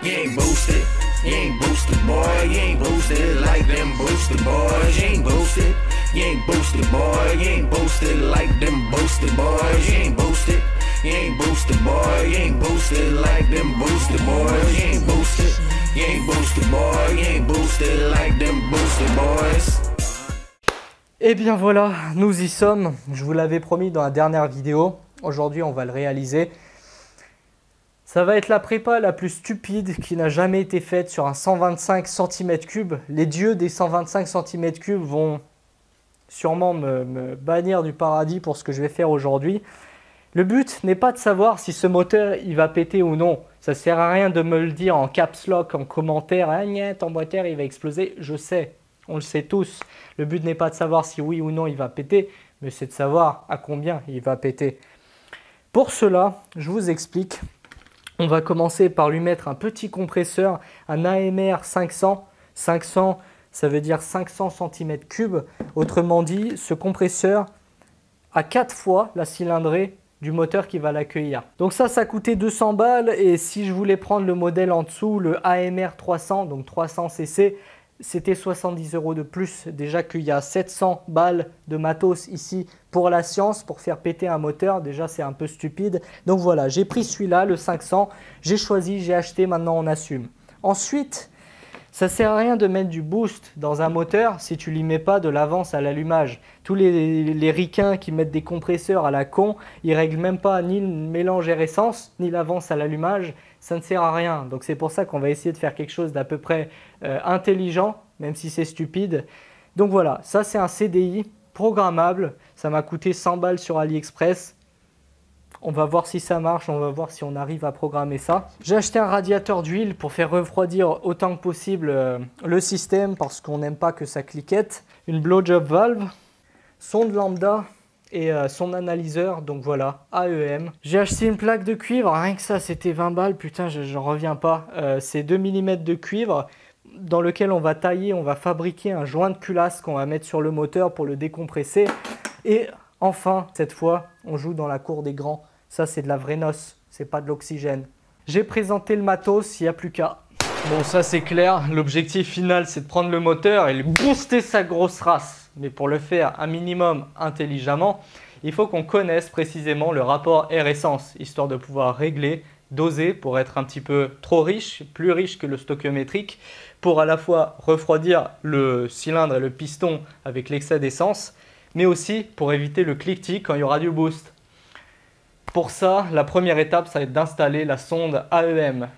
You ain't boosted. You ain't boosted, boy. You ain't boosted like them boosted boys. You ain't boosted. You ain't boosted, boy. You ain't boosted like them boosted boys. You ain't boosted. You ain't boosted, boy. You ain't boosted like them boosted boys. You ain't boosted. You ain't boosted, boy. You ain't boosted like them boosted boys. Et bien voilà, nous y sommes. Je vous l'avais promis dans la dernière vidéo. Aujourd'hui, on va le réaliser. Ça va être la prépa la plus stupide qui n'a jamais été faite sur un 125 cm3. Les dieux des 125 cm3 vont sûrement me bannir du paradis pour ce que je vais faire aujourd'hui. Le but n'est pas de savoir si ce moteur il va péter ou non. Ça ne sert à rien de me le dire en caps lock, en commentaire. Ah, ton moteur il va exploser. Je sais, on le sait tous. Le but n'est pas de savoir si oui ou non il va péter, mais c'est de savoir à combien il va péter. Pour cela, je vous explique. On va commencer par lui mettre un petit compresseur, un AMR 500. 500, ça veut dire 500 cm3. Autrement dit, ce compresseur a 4 fois la cylindrée du moteur qui va l'accueillir. Donc ça coûtait 200 balles. Et si je voulais prendre le modèle en dessous, le AMR 300, donc 300 cc, c'était 70 € de plus. Déjà qu'il y a 700 balles de matos ici pour la science, pour faire péter un moteur. Déjà, c'est un peu stupide. Donc voilà, j'ai pris celui-là, le 500. J'ai choisi, j'ai acheté, maintenant on assume. Ensuite, ça ne sert à rien de mettre du boost dans un moteur si tu ne lui mets pas de l'avance à l'allumage. Tous les ricains qui mettent des compresseurs à la con, ils ne règlent même pas ni le mélange air-essence, ni l'avance à l'allumage. Ça ne sert à rien. Donc c'est pour ça qu'on va essayer de faire quelque chose d'à peu près intelligent, même si c'est stupide. Donc voilà, ça c'est un CDI programmable. Ça m'a coûté 100 balles sur AliExpress. On va voir si ça marche, on va voir si on arrive à programmer ça. J'ai acheté un radiateur d'huile pour faire refroidir autant que possible le système parce qu'on n'aime pas que ça cliquette. Une blowjob valve, sonde lambda et son analyseur, donc voilà, AEM. J'ai acheté une plaque de cuivre, rien que ça c'était 20 balles, putain j'en reviens pas. C'est 2 mm de cuivre dans lequel on va tailler, on va fabriquer un joint de culasse qu'on va mettre sur le moteur pour le décompresser. Et enfin, cette fois, on joue dans la cour des grands. Ça, c'est de la vraie noce, c'est pas de l'oxygène. J'ai présenté le matos, il n'y a plus qu'à. Bon, ça c'est clair, l'objectif final, c'est de prendre le moteur et lui booster sa grosse race. Mais pour le faire un minimum intelligemment, il faut qu'on connaisse précisément le rapport air-essence, histoire de pouvoir régler, doser pour être un petit peu trop riche, plus riche que le stoichiométrique, pour à la fois refroidir le cylindre et le piston avec l'excès d'essence, mais aussi pour éviter le cliquetis quand il y aura du boost. Pour ça, la première étape, ça va être d'installer la sonde AEM.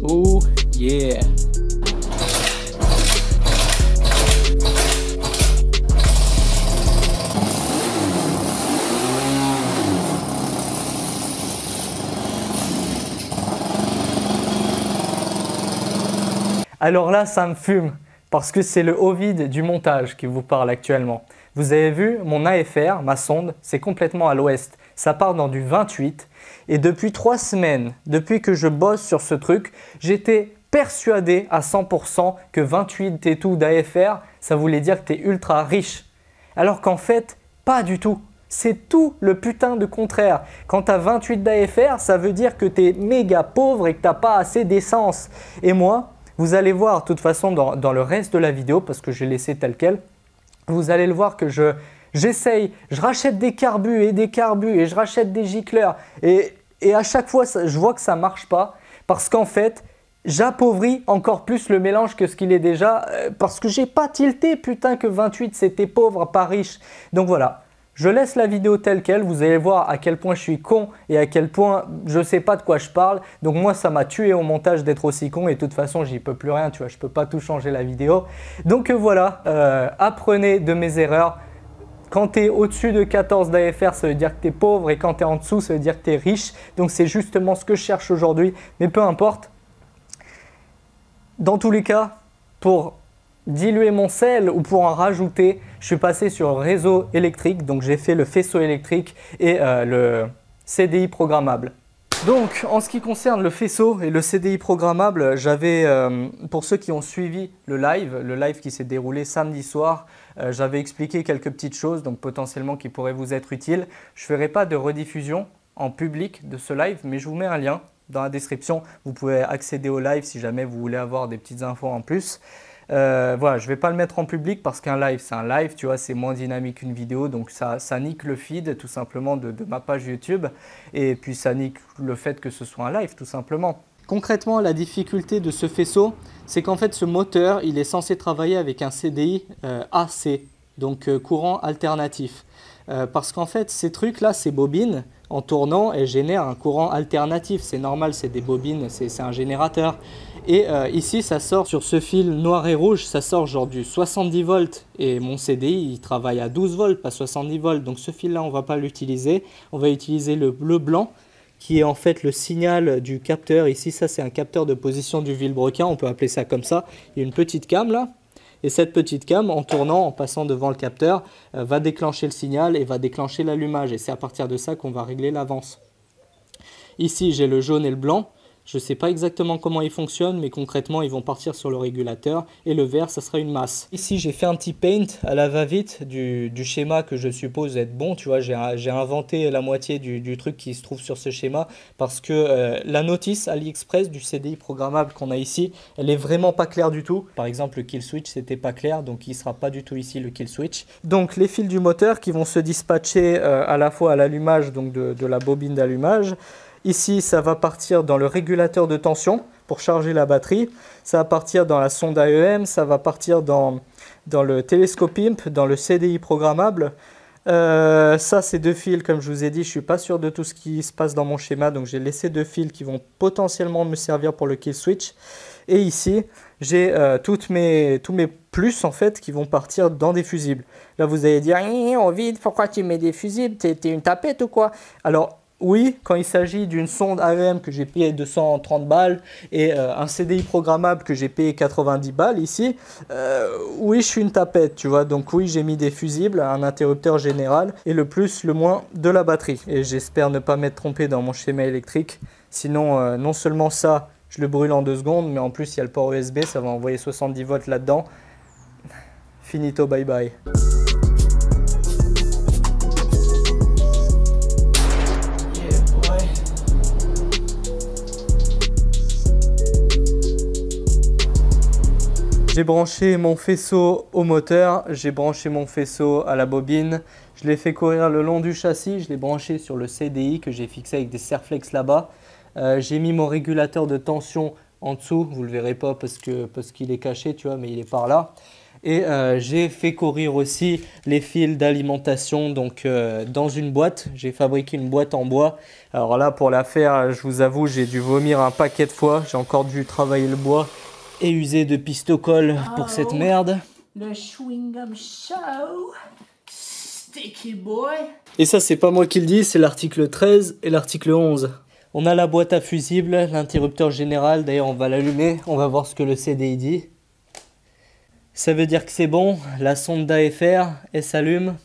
Oh yeah! Alors là, ça me fume parce que c'est le Ovid du montage qui vous parle actuellement. Vous avez vu, mon AFR, ma sonde, c'est complètement à l'ouest. Ça part dans du 28 et depuis 3 semaines, depuis que je bosse sur ce truc, j'étais persuadé à 100% que 28 et tout d'AFR, ça voulait dire que tu es ultra riche. Alors qu'en fait, pas du tout. C'est tout le putain de contraire. Quand tu as 28 d'AFR, ça veut dire que tu es méga pauvre et que tu n'as pas assez d'essence. Et moi, vous allez voir de toute façon dans le reste de la vidéo, parce que j'ai laissé tel quel, vous allez le voir que j'essaye, je rachète des carbus et je rachète des gicleurs et à chaque fois je vois que ça ne marche pas parce qu'en fait j'appauvris encore plus le mélange que ce qu'il est déjà parce que j'ai pas tilté putain que 28 c'était pauvre pas riche. Donc voilà, je laisse la vidéo telle quelle, vous allez voir à quel point je suis con et à quel point je sais pas de quoi je parle. Donc moi ça m'a tué au montage d'être aussi con et de toute façon j'y peux plus rien, tu vois, je peux pas tout changer la vidéo. Donc voilà, apprenez de mes erreurs. Quand tu es au-dessus de 14 d'AFR, ça veut dire que tu es pauvre et quand tu es en dessous, ça veut dire que tu es riche. Donc c'est justement ce que je cherche aujourd'hui, mais peu importe. Dans tous les cas, pour diluer mon sel ou pour en rajouter, je suis passé sur le réseau électrique. Donc j'ai fait le faisceau électrique et le CDI programmable. Donc en ce qui concerne le faisceau et le CDI programmable, j'avais, pour ceux qui ont suivi le live qui s'est déroulé samedi soir, j'avais expliqué quelques petites choses donc potentiellement qui pourraient vous être utiles. Je ne ferai pas de rediffusion en public de ce live, mais je vous mets un lien dans la description. Vous pouvez accéder au live si jamais vous voulez avoir des petites infos en plus. Voilà, je ne vais pas le mettre en public parce qu'un live, c'est un live, tu vois, c'est moins dynamique qu'une vidéo. Donc ça nique le feed tout simplement de ma page YouTube. Et puis ça nique le fait que ce soit un live tout simplement. Concrètement, la difficulté de ce faisceau, c'est qu'en fait ce moteur, il est censé travailler avec un CDI AC, donc courant alternatif. Parce qu'en fait, ces trucs-là, ces bobines, en tournant, elles génèrent un courant alternatif. C'est normal, c'est des bobines, c'est un générateur. Et ici, ça sort sur ce fil noir et rouge, ça sort genre du 70 volts. Et mon CDI, il travaille à 12 volts, pas 70 volts. Donc ce fil-là, on ne va pas l'utiliser. On va utiliser le bleu blanc, qui est en fait le signal du capteur. Ici, ça, c'est un capteur de position du vilebrequin. On peut appeler ça comme ça. Il y a une petite cam là. Et cette petite cam, en tournant, en passant devant le capteur, va déclencher le signal et va déclencher l'allumage. Et c'est à partir de ça qu'on va régler l'avance. Ici, j'ai le jaune et le blanc. Je ne sais pas exactement comment ils fonctionnent, mais concrètement, ils vont partir sur le régulateur. Et le vert, ça sera une masse. Ici, j'ai fait un petit paint à la va-vite du schéma que je suppose être bon. Tu vois, j'ai inventé la moitié du truc qui se trouve sur ce schéma parce que la notice AliExpress du CDI programmable qu'on a ici, elle est vraiment pas claire du tout. Par exemple, le kill switch, c'était pas clair, donc il ne sera pas du tout ici le kill switch. Donc, les fils du moteur qui vont se dispatcher à la fois à l'allumage donc de la bobine d'allumage. Ici, ça va partir dans le régulateur de tension pour charger la batterie. Ça va partir dans la sonde AEM, ça va partir dans le télescope IMP, dans le CDI programmable. Ça, c'est deux fils, comme je vous ai dit, je ne suis pas sûr de tout ce qui se passe dans mon schéma. Donc, j'ai laissé deux fils qui vont potentiellement me servir pour le kill switch. Et ici, j'ai tous mes plus en fait qui vont partir dans des fusibles. Là, vous allez dire, Ovid, pourquoi tu mets des fusibles? T'es une tapette ou quoi? Alors, oui, quand il s'agit d'une sonde AEM que j'ai payé 230 balles et un CDI programmable que j'ai payé 90 balles ici, oui, je suis une tapette, tu vois. Donc oui, j'ai mis des fusibles, un interrupteur général et le plus, le moins de la batterie. Et j'espère ne pas m'être trompé dans mon schéma électrique. Sinon, non seulement ça, je le brûle en 2 secondes, mais en plus, il y a le port USB, ça va envoyer 70 volts là-dedans. Finito, bye bye. J'ai branché mon faisceau au moteur, j'ai branché mon faisceau à la bobine, je l'ai fait courir le long du châssis, je l'ai branché sur le CDI que j'ai fixé avec des serflex là-bas. J'ai mis mon régulateur de tension en dessous, vous ne le verrez pas parce qu'il est caché, tu vois, mais il est par là. Et j'ai fait courir aussi les fils d'alimentation donc dans une boîte. J'ai fabriqué une boîte en bois. Alors là, pour la faire, je vous avoue, j'ai dû vomir un paquet de fois. J'ai encore dû travailler le bois et user de pistocol pour cette merde. Le chewing-gum show, sticky boy. Et ça, c'est pas moi qui le dis, c'est l'article 13 et l'article 11. On a la boîte à fusibles, l'interrupteur général. D'ailleurs, on va l'allumer. On va voir ce que le CDI dit. Ça veut dire que c'est bon. La sonde d'AFR, elle s'allume.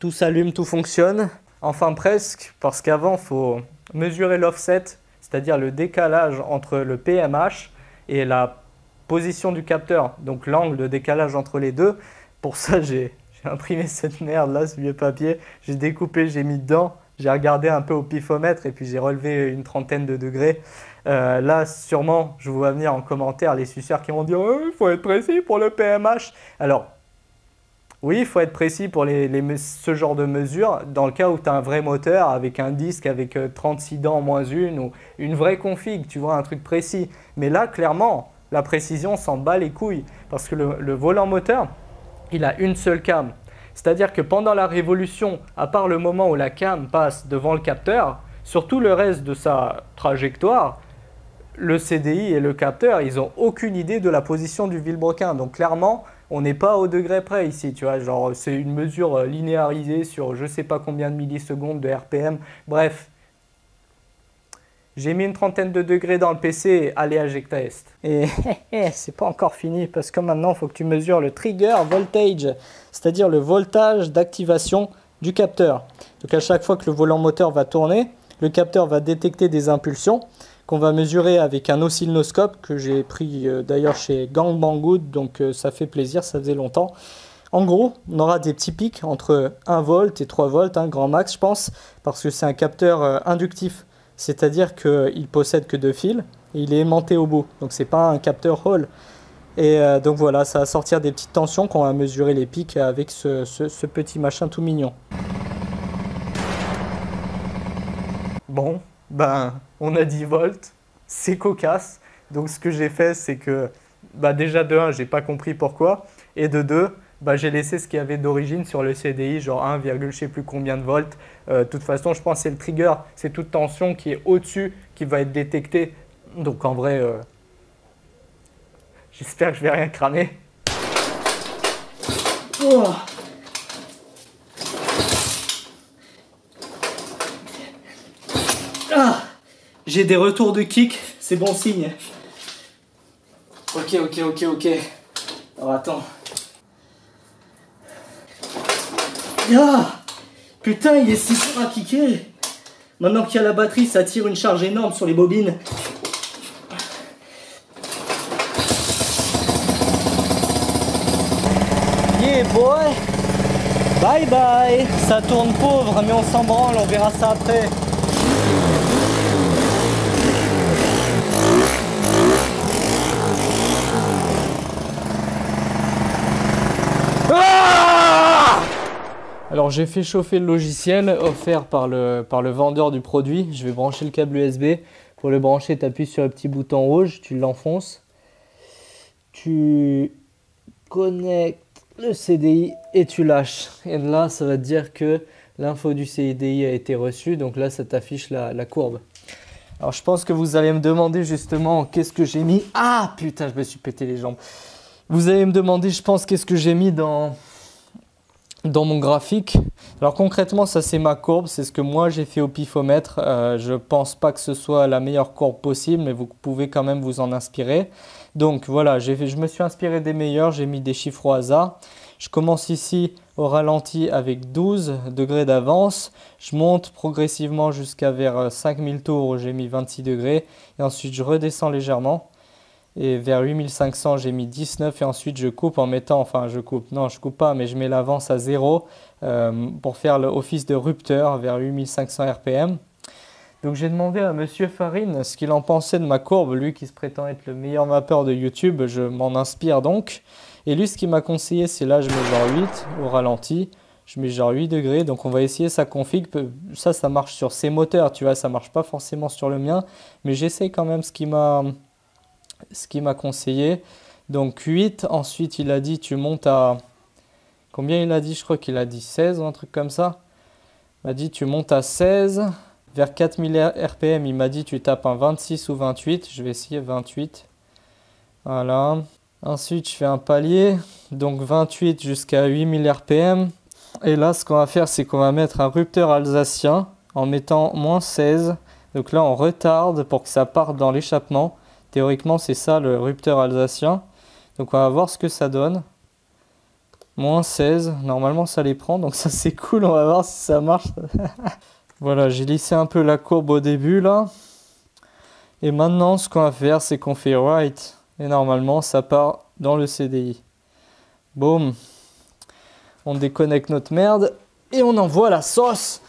Tout s'allume, tout fonctionne. Enfin presque, parce qu'avant, il faut mesurer l'offset, c'est-à-dire le décalage entre le PMH et la position du capteur, donc l'angle de décalage entre les deux. Pour ça, j'ai imprimé cette merde là, ce vieux papier, j'ai découpé, j'ai mis dedans, j'ai regardé un peu au pifomètre et puis j'ai relevé une trentaine de degrés. Là, sûrement, je vous vois venir en commentaire les suceurs qui vont dire il faut être précis pour le PMH. Alors, oui, il faut être précis pour ce genre de mesures dans le cas où tu as un vrai moteur avec un disque avec 36 dents moins une ou une vraie config, tu vois, un truc précis. Mais là, clairement, la précision s'en bat les couilles parce que le volant moteur, il a une seule cam. C'est-à-dire que pendant la révolution, à part le moment où la cam passe devant le capteur, sur tout le reste de sa trajectoire, le CDI et le capteur, ils n'ont aucune idée de la position du vilebrequin. Donc clairement, on n'est pas au degré près ici, tu vois. Genre, c'est une mesure linéarisée sur je ne sais pas combien de millisecondes de RPM. Bref. J'ai mis une trentaine de degrés dans le PC et allez à Jecta Est. Et c'est pas encore fini parce que maintenant il faut que tu mesures le trigger voltage, c'est-à-dire le voltage d'activation du capteur. Donc à chaque fois que le volant moteur va tourner, le capteur va détecter des impulsions qu'on va mesurer avec un oscilloscope que j'ai pris d'ailleurs chez Gang Banggood, donc ça fait plaisir, ça faisait longtemps. En gros, on aura des petits pics entre 1 volt et 3 volts, grand max je pense, parce que c'est un capteur inductif, c'est-à-dire qu'il possède que 2 fils et il est aimanté au bout, donc c'est pas un capteur Hall. Et donc voilà, ça va sortir des petites tensions qu'on va mesurer les pics avec ce petit machin tout mignon. Bon, ben on a 10 volts, c'est cocasse, donc ce que j'ai fait c'est que déjà de 1 j'ai pas compris pourquoi, et de 2 j'ai laissé ce qu'il y avait d'origine sur le CDI, genre 1, je sais plus combien de volts. De toute façon, je pense que c'est le trigger, c'est toute tension qui est au-dessus qui va être détectée. Donc en vrai, j'espère que je vais rien cramer. Oh. Ah, j'ai des retours de kick, c'est bon signe. Ok. Alors attends. Ah, putain, il est si dur à kicker. Maintenant qu'il y a la batterie, ça tire une charge énorme sur les bobines. Yeah boy. Bye bye. Ça tourne pauvre, mais on s'en branle, on verra ça après. Alors j'ai fait chauffer le logiciel offert par le vendeur du produit. Je vais brancher le câble USB. Pour le brancher, tu appuies sur le petit bouton rouge, tu l'enfonces. Tu connectes le CDI et tu lâches. Et là, ça va te dire que l'info du CDI a été reçue. Donc là, ça t'affiche la courbe. Alors je pense que vous allez me demander justement qu'est-ce que j'ai mis. Ah putain, je me suis pété les jambes. Vous allez me demander, je pense, qu'est-ce que j'ai mis dans mon graphique. Alors concrètement, ça c'est ma courbe, c'est ce que moi j'ai fait au pifomètre. Je pense pas que ce soit la meilleure courbe possible, mais vous pouvez quand même vous en inspirer. Donc voilà, je me suis inspiré des meilleurs, j'ai mis des chiffres au hasard. Je commence ici au ralenti avec 12 degrés d'avance. Je monte progressivement jusqu'à vers 5000 tours où j'ai mis 26 degrés. Et ensuite je redescends légèrement. Et vers 8500, j'ai mis 19 et ensuite je coupe en mettant, enfin je coupe, non je coupe pas, mais je mets l'avance à 0 pour faire l'office de rupteur vers 8500 RPM. Donc j'ai demandé à Monsieur Farine ce qu'il en pensait de ma courbe, lui qui se prétend être le meilleur mappeur de YouTube, je m'en inspire donc. Et lui ce qu'il m'a conseillé c'est là je mets genre 8 au ralenti, je mets genre 8 degrés, donc on va essayer sa config, ça marche sur ses moteurs, tu vois, ça marche pas forcément sur le mien, mais j'essaie quand même ce qu'il m'a conseillé. Donc 8, ensuite il a dit tu montes à... Combien il a dit? Je crois qu'il a dit 16 ou un truc comme ça. Il m'a dit tu montes à 16. Vers 4000 RPM, il m'a dit tu tapes un 26 ou 28. Je vais essayer 28. Voilà. Ensuite je fais un palier. Donc 28 jusqu'à 8000 RPM. Et là ce qu'on va faire c'est qu'on va mettre un rupteur alsacien en mettant moins 16. Donc là on retarde pour que ça parte dans l'échappement. Théoriquement, c'est ça le rupteur alsacien. Donc, on va voir ce que ça donne. Moins 16. Normalement, ça les prend. Donc, ça, c'est cool. On va voir si ça marche. Voilà, j'ai lissé un peu la courbe au début, là. Et maintenant, ce qu'on va faire, c'est qu'on fait write. Et normalement, ça part dans le CDI. Boum. On déconnecte notre merde. Et on envoie la sauce.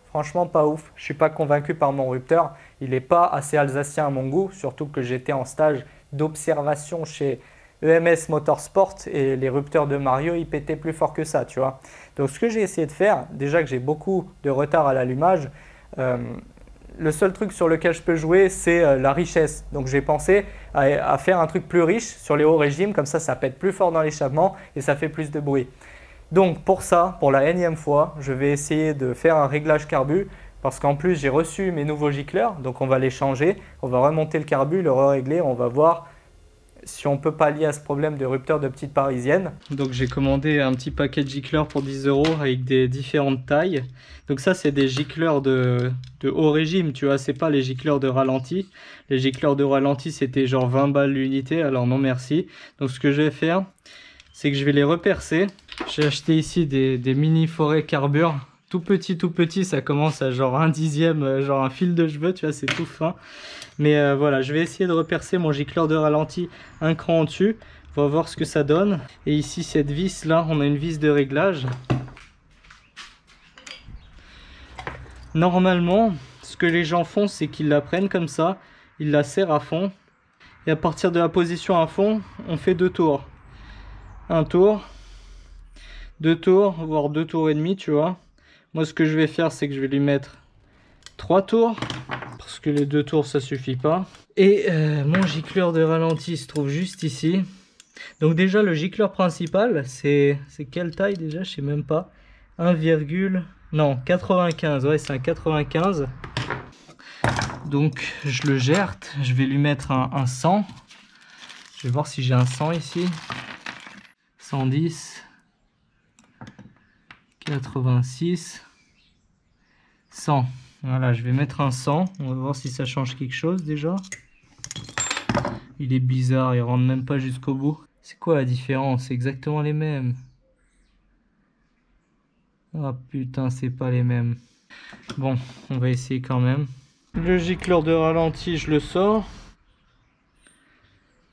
Franchement pas ouf, je suis pas convaincu par mon rupteur, il n'est pas assez alsacien à mon goût, surtout que j'étais en stage d'observation chez EMS Motorsport et les rupteurs de Mario ils pétaient plus fort que ça, tu vois. Donc ce que j'ai essayé de faire, déjà que j'ai beaucoup de retard à l'allumage, le seul truc sur lequel je peux jouer c'est la richesse. Donc j'ai pensé à faire un truc plus riche sur les hauts régimes, comme ça pète plus fort dans l'échappement et ça fait plus de bruit. Donc pour ça, pour la énième fois, je vais essayer de faire un réglage carbu parce qu'en plus j'ai reçu mes nouveaux gicleurs, donc on va les changer, on va remonter le carbu, le régler, on va voir si on peut pallier à ce problème de rupture de petite parisienne. Donc j'ai commandé un petit paquet de gicleurs pour 10 € avec des différentes tailles. Donc ça c'est des gicleurs de haut régime, tu vois, c'est pas les gicleurs de ralenti. Les gicleurs de ralenti c'était genre 20 balles l'unité, alors non merci. Donc ce que je vais faire, c'est que je vais les repercer. J'ai acheté ici des mini forêts carbure. Tout petit, ça commence à genre 1/10, genre un fil de cheveux, tu vois, c'est tout fin. Mais voilà, je vais essayer de repercer mon gicleur de ralenti un cran au-dessus. On va voir ce que ça donne. Et ici, cette vis là, on a une vis de réglage. Normalement, ce que les gens font, c'est qu'ils la prennent comme ça, ils la serrent à fond. Et à partir de la position à fond, on fait 2 tours. Un tour, 2 tours, voire 2 tours et demi, tu vois. Moi, ce que je vais faire, c'est que je vais lui mettre 3 tours, parce que les 2 tours, ça suffit pas. Et mon gicleur de ralenti se trouve juste ici. Donc déjà, le gicleur principal, c'est quelle taille déjà? Je sais même pas. 95, ouais, c'est un 95. Donc, je le gerte. Je vais lui mettre un 100. Je vais voir si j'ai un 100 ici. 110. 86, 100. Voilà, je vais mettre un 100. On va voir si ça change quelque chose déjà. Il est bizarre, il rentre même pas jusqu'au bout. C'est quoi la différence? C'est exactement les mêmes. Ah putain, c'est pas les mêmes. Bon, on va essayer quand même. Le gicleur de ralenti, je le sors.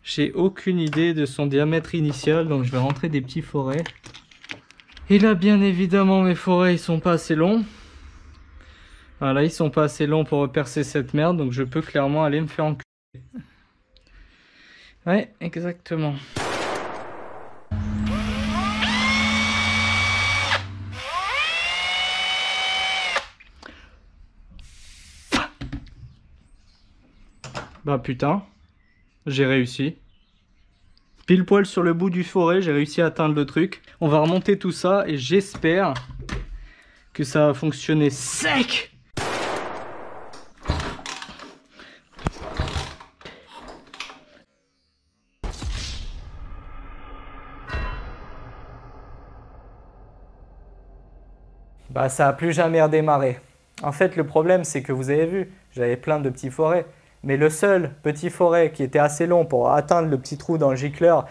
J'ai aucune idée de son diamètre initial, donc je vais rentrer des petits forêts. Et là, bien évidemment, mes forêts, ils sont pas assez longs. Voilà, ils sont pas assez longs pour repercer cette merde, donc je peux clairement aller me faire enculer. Ouais, exactement. Bah putain, j'ai réussi. Pile poil sur le bout du forêt, j'ai réussi à atteindre le truc. On va remonter tout ça et j'espère que ça va fonctionner sec. Bah ça a plus jamais redémarré. En fait le problème c'est que vous avez vu, j'avais plein de petits forêts. Mais le seul petit forêt qui était assez long pour atteindre le petit trou dans le gicleur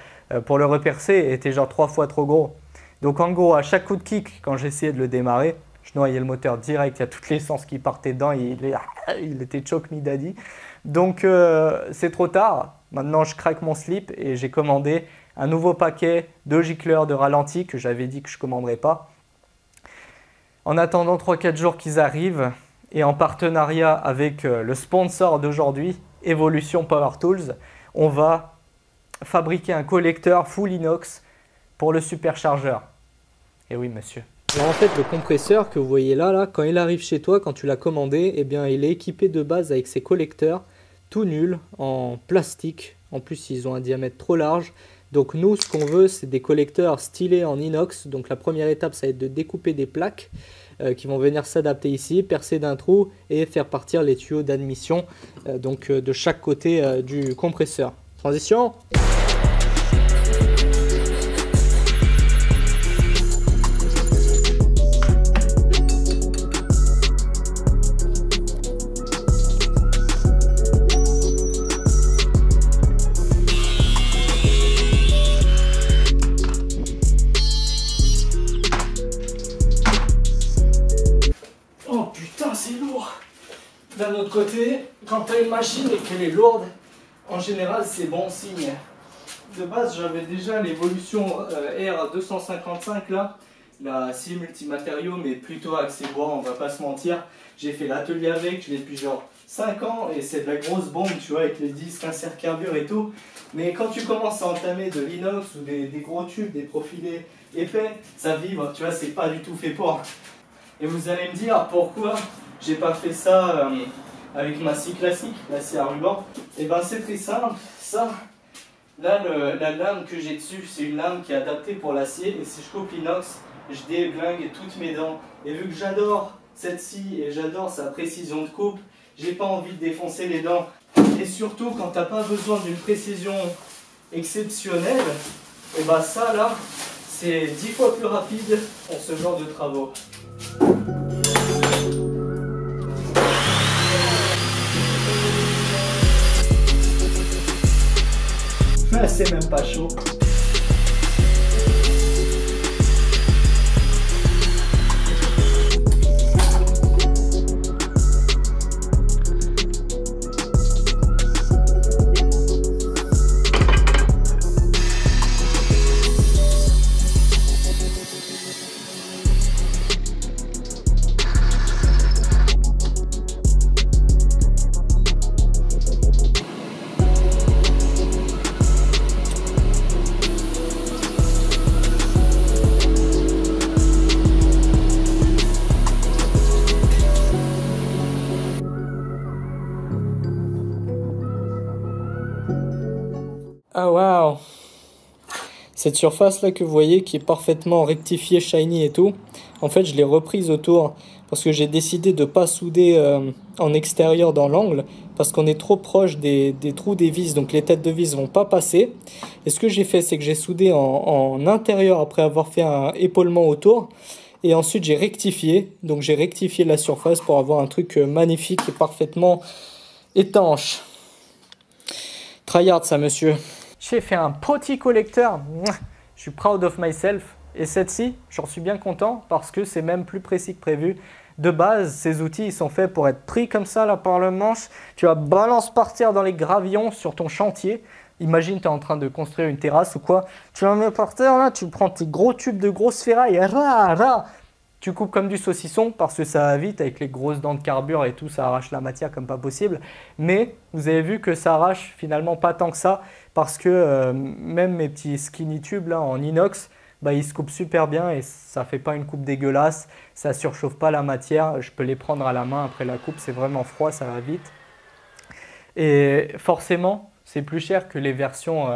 pour le repercer était genre 3 fois trop gros. Donc en gros, à chaque coup de kick, quand j'essayais de le démarrer, je noyais le moteur direct, il y a toute l'essence qui partait dedans, il était choke me daddy. Donc c'est trop tard, maintenant je craque mon slip et j'ai commandé un nouveau paquet de gicleurs de ralenti que j'avais dit que je ne commanderais pas. En attendant 3-4 jours qu'ils arrivent, et en partenariat avec le sponsor d'aujourd'hui, Evolution Power Tools, on va fabriquer un collecteur full inox pour le superchargeur. Et oui, monsieur. Alors en fait, le compresseur que vous voyez là, quand il arrive chez toi, quand tu l'as commandé, eh bien, il est équipé de base avec ses collecteurs tout nuls en plastique. En plus, ils ont un diamètre trop large. Donc nous, ce qu'on veut, c'est des collecteurs stylés en inox. Donc la première étape, ça va être de découper des plaques qui vont venir s'adapter ici, percer d'un trou et faire partir les tuyaux d'admission de chaque côté du compresseur. Transition. D'un autre côté, quand tu as une machine et qu'elle est lourde, en général c'est bon signe. De base j'avais déjà l'évolution R255 là, la scie multimatériaux mais plutôt axée bois, on va pas se mentir. J'ai fait l'atelier avec, je l'ai depuis genre 5 ans et c'est de la grosse bombe tu vois avec les disques insert carbure et tout. Mais quand tu commences à entamer de l'inox ou des gros tubes, des profilés épais, ça vibre, tu vois, c'est pas du tout fait pour. Et vous allez me dire pourquoi j'ai pas fait ça avec ma scie classique, la scie à ruban. Et ben c'est très simple, ça, là la lame que j'ai dessus, c'est une lame qui est adaptée pour l'acier. Et si je coupe l'inox, je déglingue toutes mes dents. Et vu que j'adore cette scie et j'adore sa précision de coupe, j'ai pas envie de défoncer les dents. Et surtout quand t'as pas besoin d'une précision exceptionnel, et bah ça là, c'est 10 fois plus rapide pour ce genre de travaux. C'est même pas chaud. Ah waouh! Cette surface là que vous voyez qui est parfaitement rectifiée, shiny et tout, en fait je l'ai reprise autour parce que j'ai décidé de ne pas souder en extérieur dans l'angle parce qu'on est trop proche des trous des vis, donc les têtes de vis vont pas passer. Et ce que j'ai fait, c'est que j'ai soudé en intérieur après avoir fait un épaulement autour. Et ensuite j'ai rectifié, donc j'ai rectifié la surface pour avoir un truc magnifique et parfaitement étanche. Tryhard ça monsieur. J'ai fait un potty collecteur, je suis proud of myself. Et cette-ci, j'en suis bien content parce que c'est même plus précis que prévu. De base, ces outils ils sont faits pour être pris comme ça là par le manche. Tu vas balance partir dans les gravillons sur ton chantier. Imagine, tu es en train de construire une terrasse ou quoi. Tu la mets par terre là, tu prends tes gros tubes de grosses ferrailles. Tu coupes comme du saucisson parce que ça va vite avec les grosses dents de carbure et tout, ça arrache la matière comme pas possible. Mais vous avez vu que ça arrache finalement pas tant que ça parce que même mes petits skinny tubes là en inox, bah, ils se coupent super bien et ça fait pas une coupe dégueulasse, ça surchauffe pas la matière. Je peux les prendre à la main après la coupe, c'est vraiment froid, ça va vite. Et forcément, c'est plus cher que les versions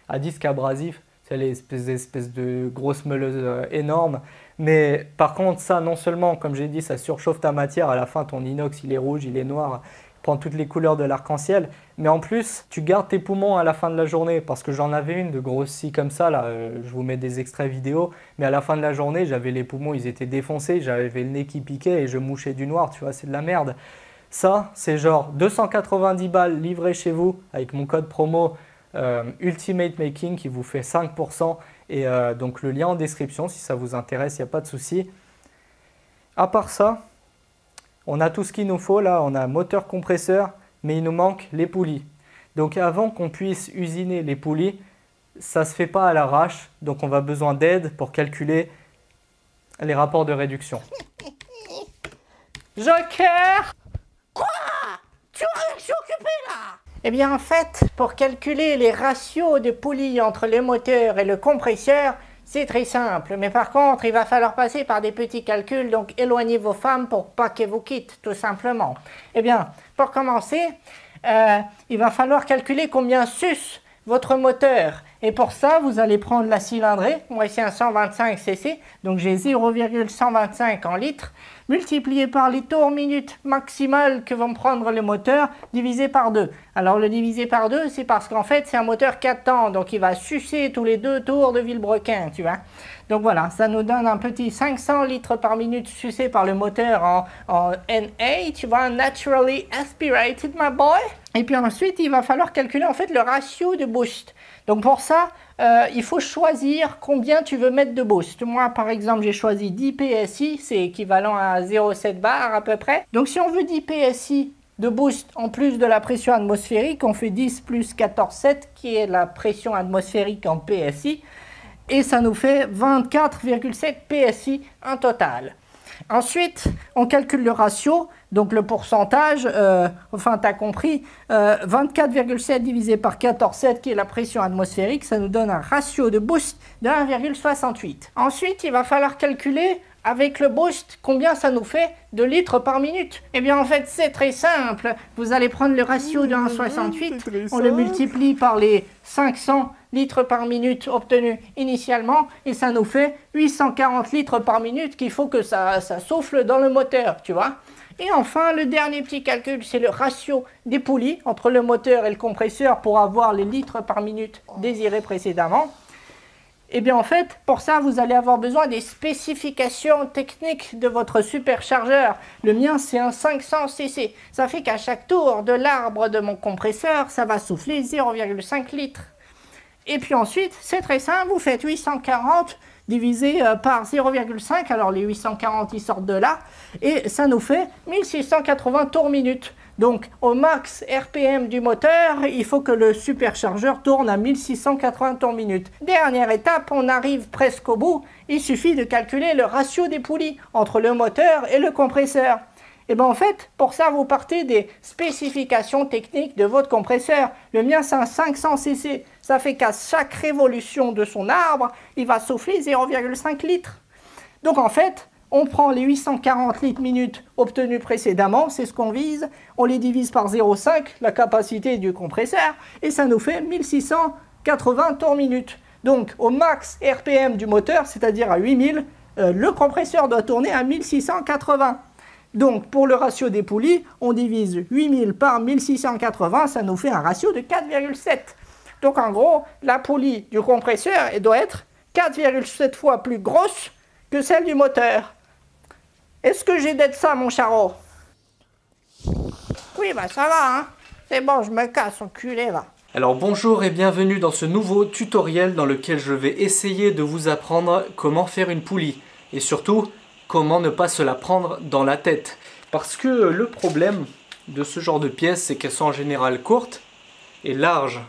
à disque abrasif. C'est les espèces de grosses meuleuses énormes. Mais par contre, ça, non seulement, comme j'ai dit, ça surchauffe ta matière. À la fin, ton inox, il est rouge, il est noir. Il prend toutes les couleurs de l'arc-en-ciel. Mais en plus, tu gardes tes poumons à la fin de la journée. Parce que j'en avais une de grosse scie comme ça. Là, je vous mets des extraits vidéo. Mais à la fin de la journée, j'avais les poumons, ils étaient défoncés. J'avais le nez qui piquait et je mouchais du noir. Tu vois, c'est de la merde. Ça, c'est genre 290 balles livré chez vous avec mon code promo Ultimate Making qui vous fait 5%. Et donc le lien en description si ça vous intéresse, il n'y a pas de souci. À part ça, on a tout ce qu'il nous faut là. On a moteur compresseur, mais il nous manque les poulies. Donc avant qu'on puisse usiner les poulies, ça ne se fait pas à l'arrache. Donc on va besoin d'aide pour calculer les rapports de réduction. Joker! Quoi? Tu vois que je suis occupé là? Eh bien en fait, pour calculer les ratios de poulies entre le moteur et le compresseur, c'est très simple. Mais par contre, il va falloir passer par des petits calculs, donc éloignez vos femmes pour pas qu'elles vous quittent, tout simplement. Eh bien, pour commencer, il va falloir calculer combien suce votre moteur. Et pour ça, vous allez prendre la cylindrée. Moi ici un 125 cc, donc j'ai 0,125 en litres, multiplié par les tours minutes maximales que vont me prendre le moteur, divisé par 2. Alors le divisé par 2, c'est parce qu'en fait c'est un moteur 4 temps, donc il va sucer tous les 2 tours de vilebrequin, tu vois. Donc voilà, ça nous donne un petit 500 litres par minute sucé par le moteur en NA, tu vois, Naturally Aspirated, my boy. Et puis ensuite, il va falloir calculer en fait le ratio de boost. Donc pour ça, il faut choisir combien tu veux mettre de boost. Moi, par exemple, j'ai choisi 10 PSI, c'est équivalent à 0,7 bar à peu près. Donc si on veut 10 PSI de boost en plus de la pression atmosphérique, on fait 10 plus 14,7 qui est la pression atmosphérique en PSI. Et ça nous fait 24,7 PSI en total. Ensuite, on calcule le ratio, donc le pourcentage, enfin tu as compris, 24,7 divisé par 14,7 qui est la pression atmosphérique, ça nous donne un ratio de boost de 1,68. Ensuite, il va falloir calculer avec le boost combien ça nous fait de litres par minute. Eh bien en fait c'est très simple, vous allez prendre le ratio de 1,68, on le multiplie par les 500 litres par minute obtenus initialement et ça nous fait 840 litres par minute qu'il faut que ça souffle dans le moteur, tu vois. Et enfin, le dernier petit calcul, c'est le ratio des poulies entre le moteur et le compresseur pour avoir les litres par minute désirés précédemment. Et bien en fait, pour ça, vous allez avoir besoin des spécifications techniques de votre superchargeur. Le mien, c'est un 500 cc. Ça fait qu'à chaque tour de l'arbre de mon compresseur, ça va souffler 0,5 litres. Et puis ensuite, c'est très simple, vous faites 840 divisé par 0,5. Alors les 840, ils sortent de là. Et ça nous fait 1680 tours minute. Donc au max RPM du moteur, il faut que le superchargeur tourne à 1680 tours minute. Dernière étape, on arrive presque au bout. Il suffit de calculer le ratio des poulies entre le moteur et le compresseur. Et bien en fait, pour ça, vous partez des spécifications techniques de votre compresseur. Le mien, c'est un 500 cc. Ça fait qu'à chaque révolution de son arbre, il va souffler 0,5 litres. Donc en fait, on prend les 840 litres minutes obtenus précédemment, c'est ce qu'on vise, on les divise par 0,5, la capacité du compresseur, et ça nous fait 1680 tours minute. Donc au max RPM du moteur, c'est-à-dire à 8000, le compresseur doit tourner à 1680. Donc pour le ratio des poulies, on divise 8000 par 1680, ça nous fait un ratio de 4,7. Donc en gros, la poulie du compresseur elle doit être 4,7 fois plus grosse que celle du moteur. Est-ce que j'ai d'être ça, mon charreau? Oui, bah ça va, hein. C'est bon, je me casse, enculé, va. Alors bonjour et bienvenue dans ce nouveau tutoriel dans lequel je vais essayer de vous apprendre comment faire une poulie. Et surtout, comment ne pas se la prendre dans la tête. Parce que le problème de ce genre de pièces, c'est qu'elles sont en général courtes et larges.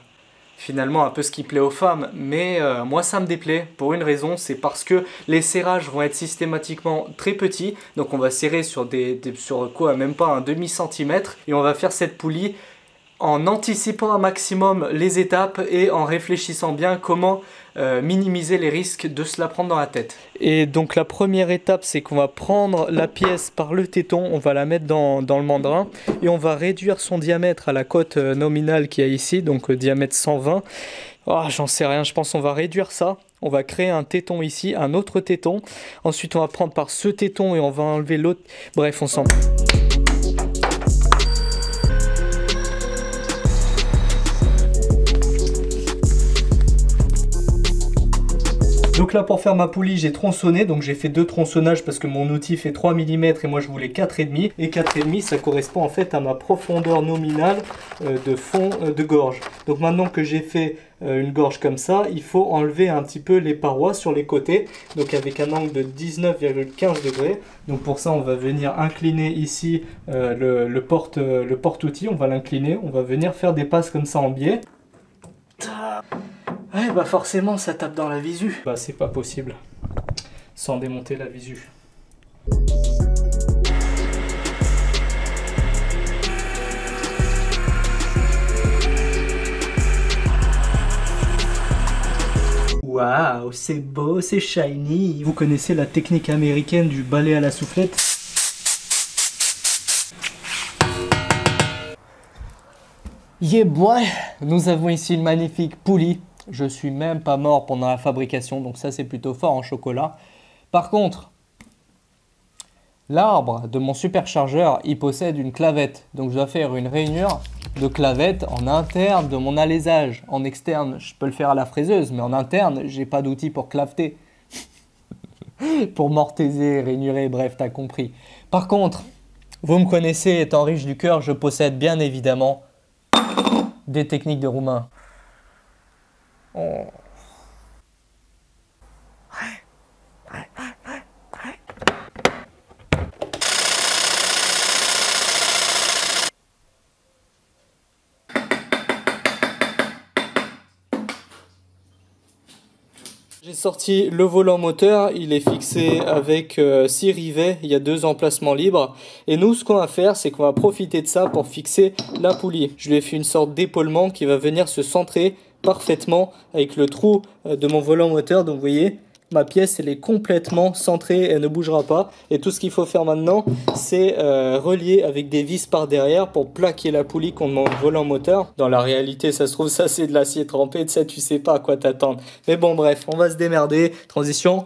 Finalement un peu ce qui plaît aux femmes, mais moi ça me déplaît pour une raison, c'est parce que les serrages vont être systématiquement très petits, donc on va serrer sur sur quoi, même pas un demi-centimètre, et on va faire cette poulie en anticipant un maximum les étapes et en réfléchissant bien comment minimiser les risques de se la prendre dans la tête. Et donc la première étape, c'est qu'on va prendre la pièce par le téton, on va la mettre dans le mandrin et on va réduire son diamètre à la cote nominale qu'il y a ici, donc diamètre 120. Oh, j'en sais rien, je pense qu'on va réduire ça. On va créer un téton ici, un autre téton. Ensuite on va prendre par ce téton et on va enlever l'autre. Bref, on s'en... Donc là pour faire ma poulie j'ai tronçonné, donc j'ai fait 2 tronçonnages parce que mon outil fait 3 mm et moi je voulais 4,5, et 4,5 ça correspond en fait à ma profondeur nominale de fond de gorge. Donc maintenant que j'ai fait une gorge comme ça, il faut enlever un petit peu les parois sur les côtés, donc avec un angle de 19,15 degrés. Donc pour ça on va venir incliner ici le porte-outil, on va l'incliner, on va venir faire des passes comme ça en biais. Ouais, bah forcément ça tape dans la visu. Bah c'est pas possible sans démonter la visu. Waouh, c'est beau, c'est shiny. Vous connaissez la technique américaine du balai à la soufflette? Yeah boy, nous avons ici une magnifique poulie. Je suis même pas mort pendant la fabrication, donc ça c'est plutôt fort en chocolat. Par contre, l'arbre de mon superchargeur, il possède une clavette. Donc je dois faire une rainure de clavette en interne de mon alésage. En externe, je peux le faire à la fraiseuse, mais en interne, j'ai pas d'outil pour claveter. Pour mortaiser, rainurer, bref, t'as compris. Par contre, vous me connaissez, étant riche du cœur, je possède bien évidemment des techniques de roumain. Oh. J'ai sorti le volant moteur, il est fixé avec 6 rivets, il y a 2 emplacements libres. Et nous, ce qu'on va faire, c'est qu'on va profiter de ça pour fixer la poulie. Je lui ai fait une sorte d'épaulement qui va venir se centrer parfaitement avec le trou de mon volant moteur. Donc vous voyez, ma pièce elle est complètement centrée, elle ne bougera pas. Et tout ce qu'il faut faire maintenant, c'est relier avec des vis par derrière pour plaquer la poulie contre mon volant moteur. Dans la réalité, ça se trouve, ça c'est de l'acier trempé, tu sais pas à quoi t'attendre. Mais bon bref, on va se démerder. Transition.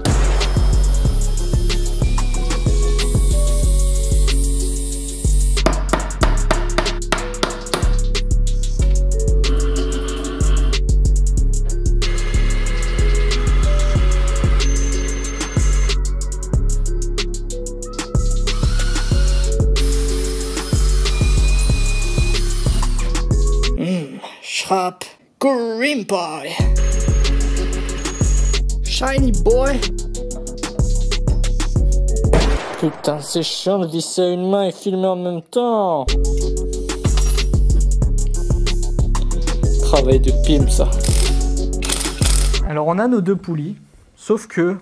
Shop Cream Pie. Shiny boy. Putain, c'est chiant de visser à une main et filmer en même temps. Travail de pimp, ça. Alors, on a nos 2 poulies, sauf que,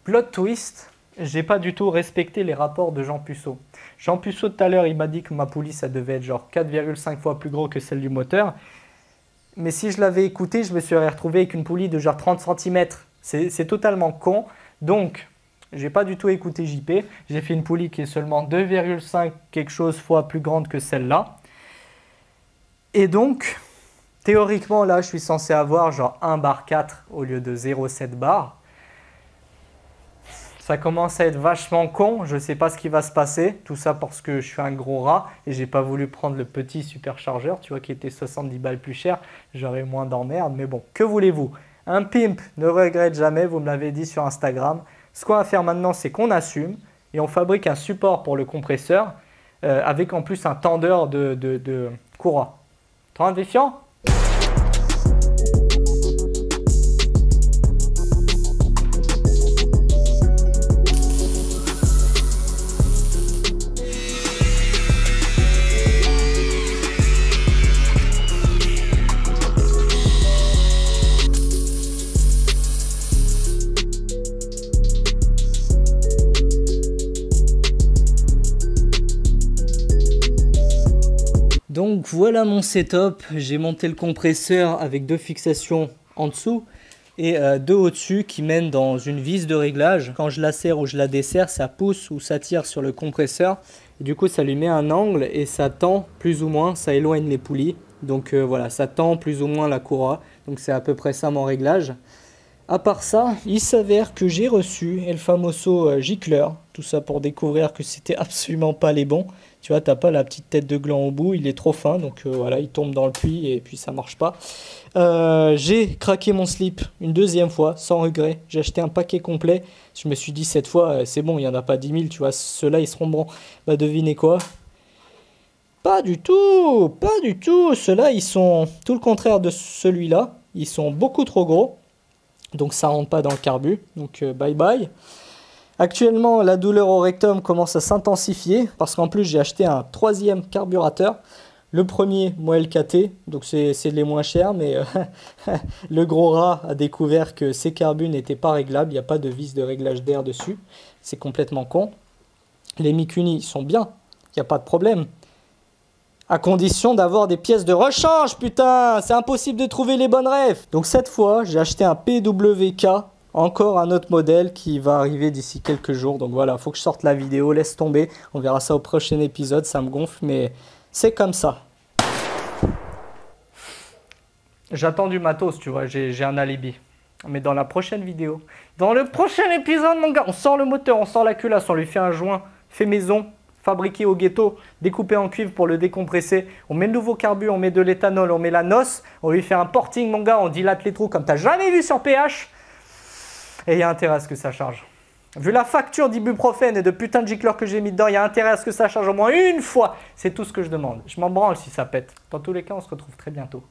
plot twist, j'ai pas du tout respecté les rapports de Jean Puceau. Jean Puceau, tout à l'heure, il m'a dit que ma poulie, ça devait être genre 4,5 fois plus gros que celle du moteur. Mais si je l'avais écouté, je me serais retrouvé avec une poulie de genre 30 cm. C'est totalement con. Donc, j'ai pas du tout écouté JP. J'ai fait une poulie qui est seulement 2,5 quelque chose fois plus grande que celle-là. Et donc, théoriquement, là, je suis censé avoir genre 1 bar 4 au lieu de 0,7 bar. Ça commence à être vachement con, je ne sais pas ce qui va se passer. Tout ça parce que je suis un gros rat et j'ai pas voulu prendre le petit superchargeur, tu vois, qui était 70 balles plus cher. J'aurais moins d'emmerde, mais bon, que voulez-vous? Un pimp ne regrette jamais, vous me l'avez dit sur Instagram. Ce qu'on va faire maintenant, c'est qu'on assume et on fabrique un support pour le compresseur avec en plus un tendeur de courroie. T'en es défiant? Donc voilà mon setup, j'ai monté le compresseur avec 2 fixations en dessous et 2 au-dessus qui mènent dans une vis de réglage. Quand je la serre ou je la desserre, ça pousse ou ça tire sur le compresseur. Et du coup ça lui met un angle et ça tend plus ou moins, ça éloigne les poulies. Donc voilà, ça tend plus ou moins la courroie. Donc c'est à peu près ça mon réglage. À part ça, il s'avère que j'ai reçu El Famoso gicleur. Tout ça pour découvrir que c'était absolument pas les bons. Tu vois, t'as pas la petite tête de gland au bout, il est trop fin. Donc voilà, il tombe dans le puits et puis ça marche pas. J'ai craqué mon slip une 2e fois, sans regret. J'ai acheté un paquet complet. Je me suis dit, cette fois, c'est bon, il n'y en a pas 10 000. Tu vois, ceux-là, ils seront bons. Bah devinez quoi? Pas du tout, pas du tout. Ceux-là, ils sont tout le contraire de celui-là. Ils sont beaucoup trop gros. Donc ça rentre pas dans le carbu, donc bye bye. Actuellement la douleur au rectum commence à s'intensifier parce qu'en plus j'ai acheté un 3e carburateur. Le premier Moel KT, donc c'est les moins chers, mais le gros rat a découvert que ces carbus n'étaient pas réglables, il n'y a pas de vis de réglage d'air dessus, c'est complètement con. Les Mikuni sont bien, il n'y a pas de problème. À condition d'avoir des pièces de rechange, putain, c'est impossible de trouver les bonnes refs. Donc cette fois, j'ai acheté un PWK, encore un autre modèle qui va arriver d'ici quelques jours. Donc voilà, faut que je sorte la vidéo, laisse tomber. On verra ça au prochain épisode, ça me gonfle, mais c'est comme ça. J'attends du matos, tu vois, j'ai un alibi. Mais dans la prochaine vidéo, dans le prochain épisode, mon gars, on sort le moteur, on sort la culasse, on lui fait un joint, fait maison. Fabriqué au ghetto, découpé en cuivre pour le décompresser. On met le nouveau carbu, on met de l'éthanol, on met la noce, on lui fait un porting, mon gars, on dilate les trous comme tu n'as jamais vu sur PH. Et il y a intérêt à ce que ça charge. Vu la facture d'ibuprofène et de putain de gicleur que j'ai mis dedans, il y a intérêt à ce que ça charge au moins une fois. C'est tout ce que je demande. Je m'en branle si ça pète. Dans tous les cas, on se retrouve très bientôt.